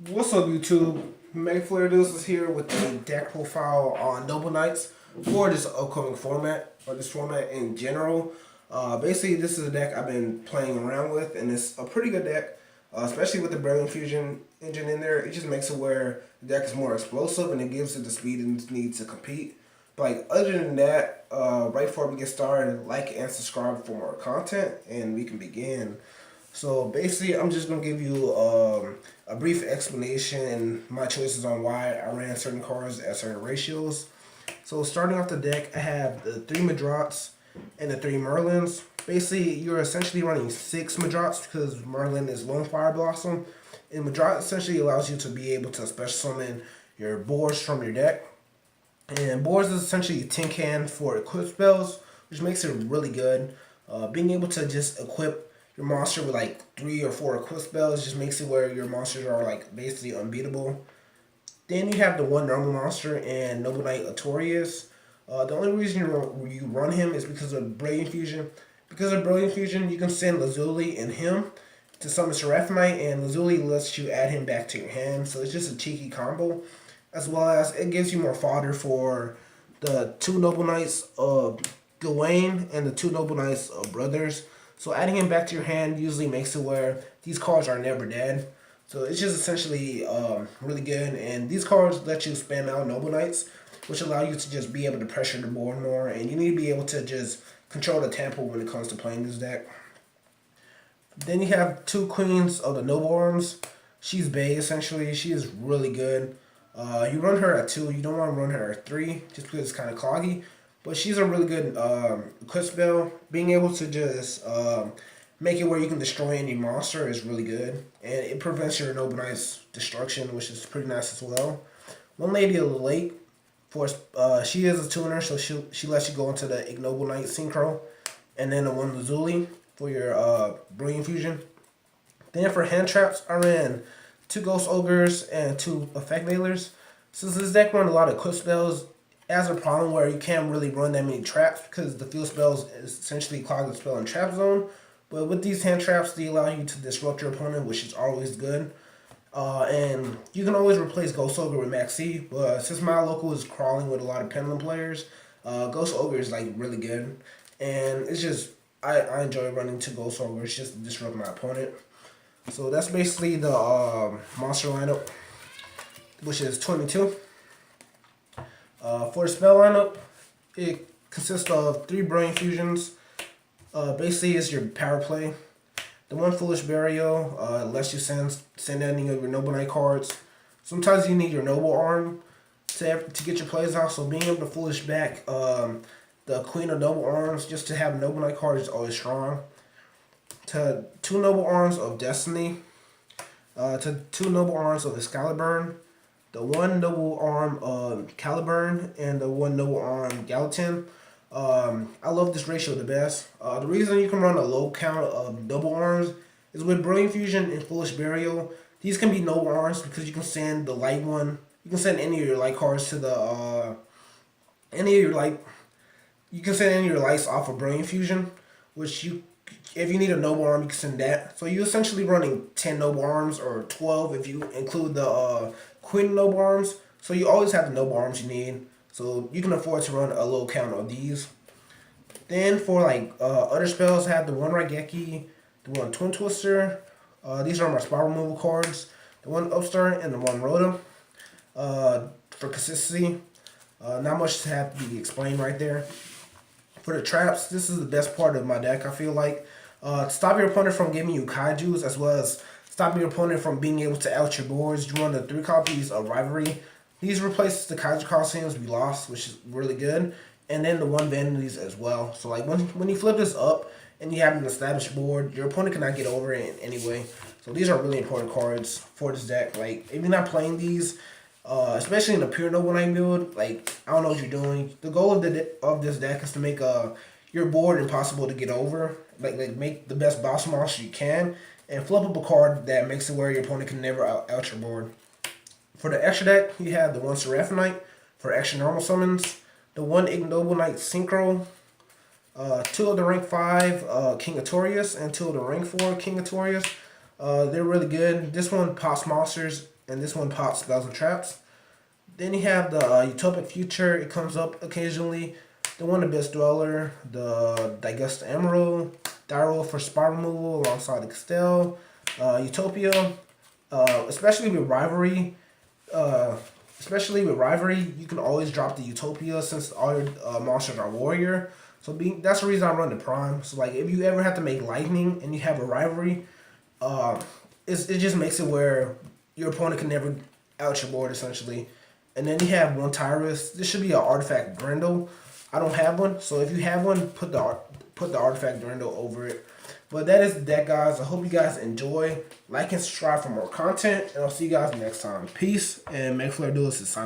What's up, YouTube? Megaflare Deals is here with the deck profile on Noble Knights for this upcoming format, or this format in general. Basically, this is a deck I've been playing around with, and it's a pretty good deck, especially with the Merlin Fusion engine in there. It just makes it where the deck is more explosive, and it gives it the speed it needs to compete. But like, other than that, right before we get started, like and subscribe for more content, and we can begin. So basically, I'm just gonna give you a brief explanation and my choices on why I ran certain cards at certain ratios. So starting off the deck, I have the three Madrots and the three Merlins. Basically, you're essentially running six Madrots because Merlin is Lone Fire Blossom, and Madrot essentially allows you to be able to special summon your boards from your deck. And boards is essentially a tin can for equip spells, which makes it really good. Being able to just equip your monster with like 3 or 4 equip spells just makes it where your monsters are like basically unbeatable. Then you have the one normal monster and Noble Knight Artorias. The only reason you run him is because of Brilliant Fusion. Because of Brilliant Fusion, you can send Lazuli and him to summon Seraphimite, and Lazuli lets you add him back to your hand. So it's just a cheeky combo, as well as it gives you more fodder for the two Noble Knights of Gawain and the two Noble Knights of Brothers. So adding him back to your hand usually makes it where these cards are never dead. So it's just essentially really good, and these cards let you spam out Noble Knights, which allow you to just be able to pressure the board more, and you need to be able to just control the tempo when it comes to playing this deck. Then you have two Queens of the Noble Arms. She's Bay essentially. She is really good. You run her at 2. You don't want to run her at 3 just because it's kind of cloggy. But she's a really good equip spell. Being able to just make it where you can destroy any monster is really good. And it prevents your Noble Knight's destruction, which is pretty nice as well. One Lady of the Lake, for she is a tuner, so she lets you go into the Ignoble Knight Synchro. And then the one Lazuli for your Brilliant Fusion. Then for hand traps, I ran 2 Ghost Ogres and 2 Effect Veilers. Since this deck run a lot of quick spells, it has a problem where you can't really run that many traps because the field spells essentially clog the spell and trap zone. But with these hand traps, they allow you to disrupt your opponent, which is always good. And you can always replace Ghost Ogre with Maxi, but since my local is crawling with a lot of Pendulum players, Ghost Ogre is like really good. And it's just, I enjoy running 2 Ghost Ogres just to disrupt my opponent. So that's basically the monster lineup, which is 22. For the spell lineup, it consists of 3 Brilliant Fusions. Basically, it's your power play. The one Foolish Burial lets you send any of your Noble Knight cards. Sometimes you need your Noble Arm to get your plays out, so being able to Foolish back the Queen of Noble Arms just to have Noble Knight cards is always strong. To 2 Noble Arms of Destiny, to 2 Noble Arms of Excalibur, the 1 Noble Arm of Caliburn, and the 1 Noble Arm Gallatin. I love this ratio the best. The reason you can run a low count of Noble Arms is with Brilliant Fusion and Foolish Burial. These can be Noble Arms because you can send the light one. You can send any of your light cards to the any of your light. You can send any of your lights off of Brilliant Fusion, which if you need a Noble Arm, you can send that. So you're essentially running 10 Noble Arms, or 12 if you include the Queen Noble Arms. So you always have the Noble Arms you need. So you can afford to run a low count of these. Then for like other spells, I have the 1 Raigeki, the 1 Twin Twister. These are my spell removal cards. The 1 Upstart and the 1 Rhoda. For consistency, not much to have to be explained right there. For the traps, this is the best part of my deck, I feel like. To stop your opponent from giving you kaijus, as well as stopping your opponent from being able to out your boards, you run the 3 copies of Rivalry. These replaces the Kaiju Coliseums we lost, which is really good. And then the 1 Vanities as well. So like when you flip this up and you have an established board, your opponent cannot get over it in any way. So these are really important cards for this deck. Like if you're not playing these, especially in the pure Noble Knight build, like I don't know what you're doing. The goal of this deck is to make your board impossible to get over. Like make the best boss monster you can, and flip up a card that makes it where your opponent can never out your board. For the extra deck, you have the 1 Seraphimite for extra normal summons, the 1 Ignoble Knight Synchro, 2 of the rank 5 King Artorias, and 2 of the rank 4 King Artorias. They're really good. This one pops monsters and this one pops spells and traps. Then you have the Utopic Future. It comes up occasionally. The One Abyss Dweller, the Digest Emerald, Dyro for spot removal alongside the Castell, Utopia, especially with Rivalry. You can always drop the Utopia since all your monsters are warrior. So that's the reason I run the Prime. So like if you ever have to make Lightning and you have a Rivalry, it just makes it where your opponent can never out your board essentially. And then you have one Tyrus. This should be an Artifact Brindle. I don't have one, so if you have one, put the Artifact Brindle over it. But that is the deck, guys. I hope you guys enjoy. Like and subscribe for more content, and I'll see you guys next time. Peace, and make Flare Duelist is signing.